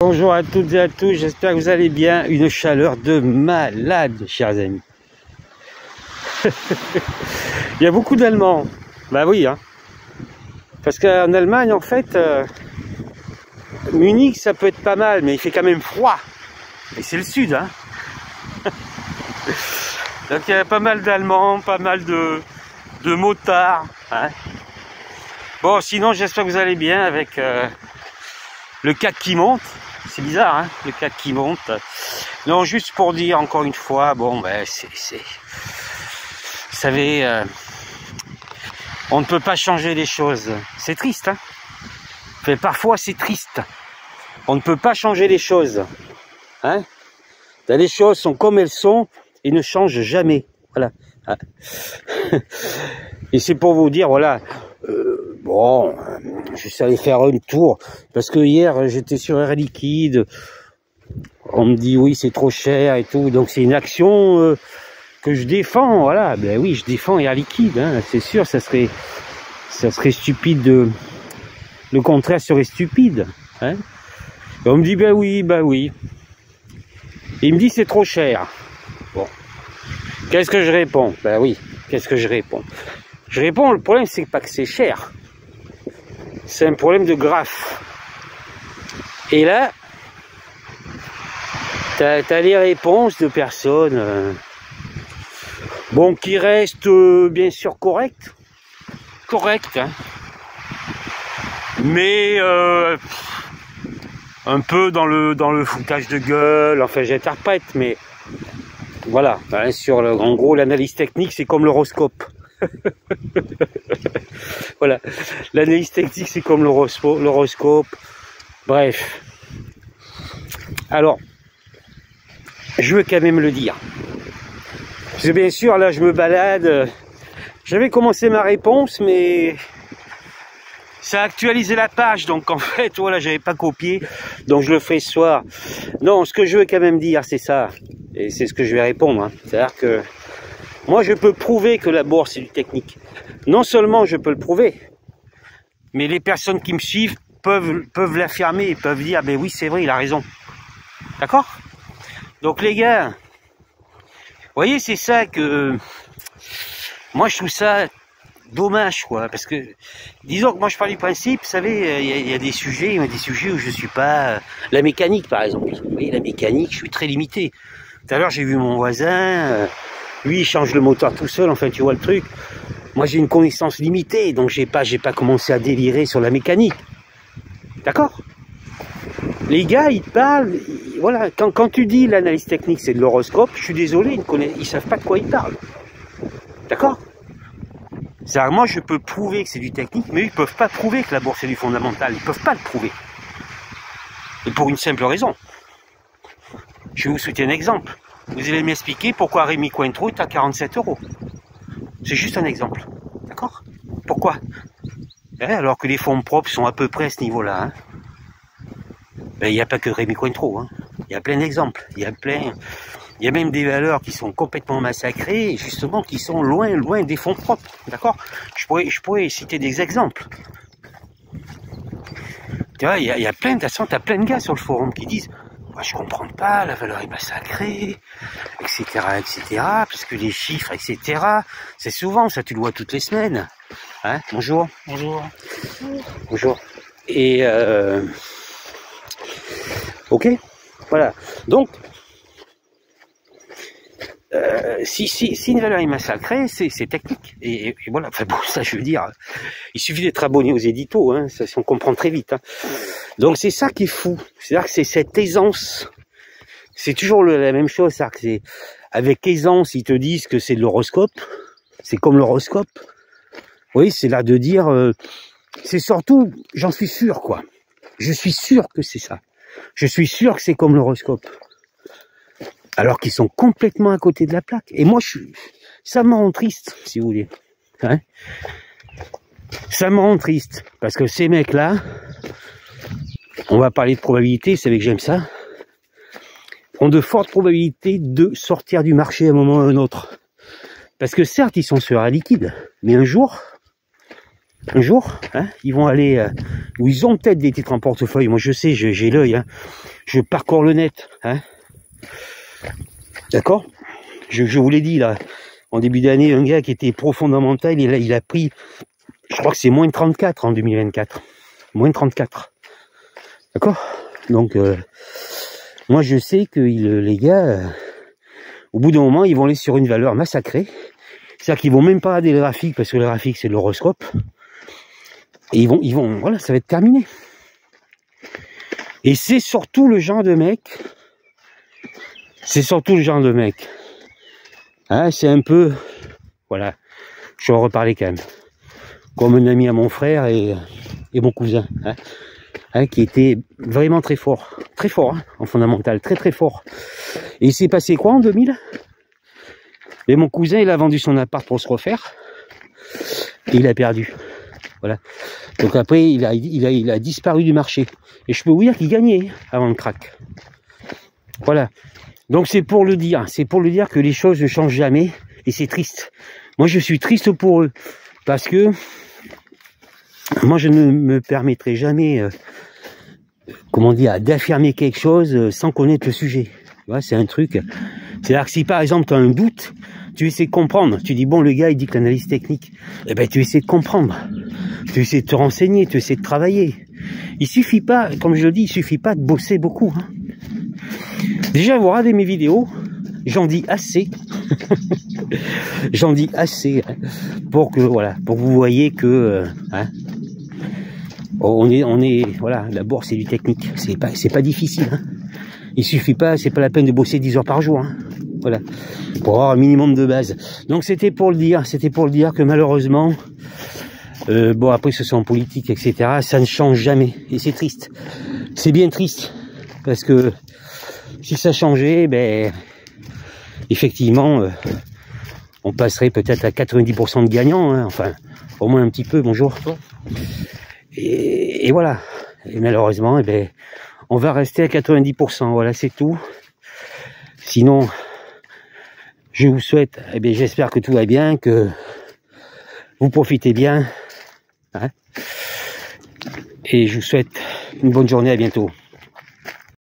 Bonjour à toutes et à tous, j'espère que vous allez bien. Une chaleur de malade, chers amis. Il y a beaucoup d'Allemands. Bah oui, hein. Parce qu'en Allemagne, en fait, Munich, ça peut être pas mal, mais il fait quand même froid. Et c'est le sud, hein. Donc il y a pas mal d'Allemands, pas mal de motards, hein. Bon, sinon, j'espère que vous allez bien avec le CAC qui monte. C'est bizarre, hein, le CAC qui monte. Non, juste pour dire encore une fois, bon, ben, vous savez, on ne peut pas changer les choses. C'est triste, hein. Mais parfois, c'est triste. On ne peut pas changer les choses, hein. Les choses sont comme elles sont et ne changent jamais. Voilà. Et c'est pour vous dire, voilà. Bon, je suis allé faire un tour parce que hier j'étais sur Air Liquide. On me dit oui, c'est trop cher et tout. Donc c'est une action que je défends. Voilà, ben oui, je défends Air Liquide. Hein. C'est sûr, ça serait stupide de. Le contraire serait stupide. Hein. Et on me dit ben oui, ben oui. Et il me dit c'est trop cher. Bon, qu'est-ce que je réponds? Ben oui, qu'est-ce que je réponds? Je réponds, le problème c'est pas que c'est cher. C'est un problème de graphe. Et là, t'as les réponses de personnes bon, qui restent bien sûr correctes, hein, mais un peu dans le foutage de gueule. Enfin, j'interprète, mais voilà. Hein, en gros, l'analyse technique, c'est comme l'horoscope. Voilà, l'analyse technique c'est comme l'horoscope. Bref, alors je veux quand même le dire, parce que bien sûr là je me balade. J'avais commencé ma réponse mais ça a actualisé la page, donc en fait voilà, j'avais pas copié, donc je le fais ce soir. Non, ce que je veux quand même dire c'est ça, et c'est ce que je vais répondre, hein. C'est-à-dire que moi je peux prouver que la bourse c'est du technique. Non seulement je peux le prouver, mais les personnes qui me suivent peuvent l'affirmer, peuvent dire ben oui c'est vrai, il a raison. D'accord? Donc les gars, vous voyez, c'est ça que moi je trouve ça dommage, quoi, parce que disons que moi je parle du principe, vous savez, il y a des sujets où je suis pas la mécanique par exemple. Vous voyez, la mécanique, je suis très limité. Tout à l'heure j'ai vu mon voisin, lui il change le moteur tout seul, enfin tu vois le truc. Moi j'ai une connaissance limitée, donc j'ai pas commencé à délirer sur la mécanique. D'accord? Les gars ils parlent, voilà, quand tu dis l'analyse technique c'est de l'horoscope, je suis désolé, ils savent pas de quoi ils parlent. D'accord? C'est-à-dire moi je peux prouver que c'est du technique, mais eux, ils peuvent pas prouver que la bourse est du fondamental, ils peuvent pas le prouver. Et pour une simple raison. Je vais vous citer un exemple. Vous allez m'expliquer pourquoi Rémi Cointreau est à 47 €. C'est juste un exemple. D'accord? Pourquoi? Alors que les fonds propres sont à peu près à ce niveau-là. Hein. Ben, il n'y a pas que Rémi Cointreau. Hein. Il y a plein d'exemples. Il y a même des valeurs qui sont complètement massacrées, et justement qui sont loin des fonds propres. D'accord? Je pourrais citer des exemples. Tu vois, il y a plein, de toute façon, t'as plein de gars sur le forum qui disent moi, je comprends pas, la valeur est massacrée, etc., parce que les chiffres, etc., c'est souvent, ça tu le vois toutes les semaines. Hein? Bonjour. Bonjour. Bonjour. Et, ok, voilà. Donc, si une valeur est massacrée, c'est technique. Et voilà, enfin bon, ça je veux dire, il suffit d'être abonné aux éditos, hein, ça on comprend très vite. Hein. Donc c'est ça qui est fou, c'est-à-dire que c'est cette aisance, c'est toujours la même chose, c'est-à-dire que c'est avec aisance ils te disent que c'est de l'horoscope, c'est comme l'horoscope. Oui, c'est là de dire, c'est surtout, j'en suis sûr quoi, je suis sûr que c'est ça, je suis sûr que c'est comme l'horoscope. Alors qu'ils sont complètement à côté de la plaque. Et moi, ça me rend triste, si vous voulez. Hein? Ça me rend triste. Parce que ces mecs-là, on va parler de probabilité, vous savez que j'aime ça, ont de fortes probabilités de sortir du marché à un moment ou à un autre. Parce que certes, ils sont sur un liquide, mais un jour, hein, ils vont aller, ou ils ont peut-être des titres en portefeuille. Moi, je sais, j'ai l'œil, hein. je parcours le net, hein. D'accord? Je vous l'ai dit là, en début d'année, un gars qui était pro fondamental, il a pris, je crois que c'est moins de 34 en 2024. Moins de 34. D'accord? Donc, moi je sais que les gars, au bout d'un moment, ils vont aller sur une valeur massacrée. C'est-à-dire qu'ils vont même pas regarder le graphique, parce que le graphique c'est de l'horoscope. Et ils vont, voilà, ça va être terminé. Et c'est surtout le genre de mec, hein, c'est un peu, voilà, je vais en reparler quand même, comme un ami à mon frère et mon cousin, hein, qui était vraiment très fort, hein, en fondamental, très fort. Et il s'est passé quoi en 2000? Et mon cousin, il a vendu son appart pour se refaire, et il a perdu. Voilà. Donc après, il a disparu du marché. Et je peux vous dire qu'il gagnait avant le crack. Voilà. Donc c'est pour le dire que les choses ne changent jamais. Et c'est triste. Moi, je suis triste pour eux. Parce que moi, je ne me permettrai jamais, comment dire, d'affirmer quelque chose sans connaître le sujet. Ouais, c'est un truc. C'est-à-dire que si par exemple tu as un doute, tu essaies de comprendre. Tu dis bon, le gars il dit que l'analyse technique, eh ben tu essaies de comprendre. Tu essaies de te renseigner, tu essaies de travailler. Il suffit pas, comme je le dis, il suffit pas de bosser beaucoup. Hein. Déjà, vous regardez mes vidéos, j'en dis assez. J'en dis assez hein, pour que voilà, pour que vous voyez que hein, on est voilà, la bourse c'est du technique. C'est pas difficile. Hein. Il suffit pas, c'est pas la peine de bosser 10 heures par jour. Hein. Voilà, pour avoir un minimum de base. Donc c'était pour le dire que malheureusement, bon après ce sont en politique, etc. Ça ne change jamais et c'est triste. C'est bien triste parce que si ça changeait, ben effectivement, on passerait peut-être à 90% de gagnants. Hein. Enfin, au moins un petit peu. Bonjour. Et voilà. Et malheureusement, eh ben on va rester à 90%. Voilà, c'est tout. Sinon, je vous souhaite, eh bien, j'espère que tout va bien, que vous profitez bien. Hein, et je vous souhaite une bonne journée, à bientôt.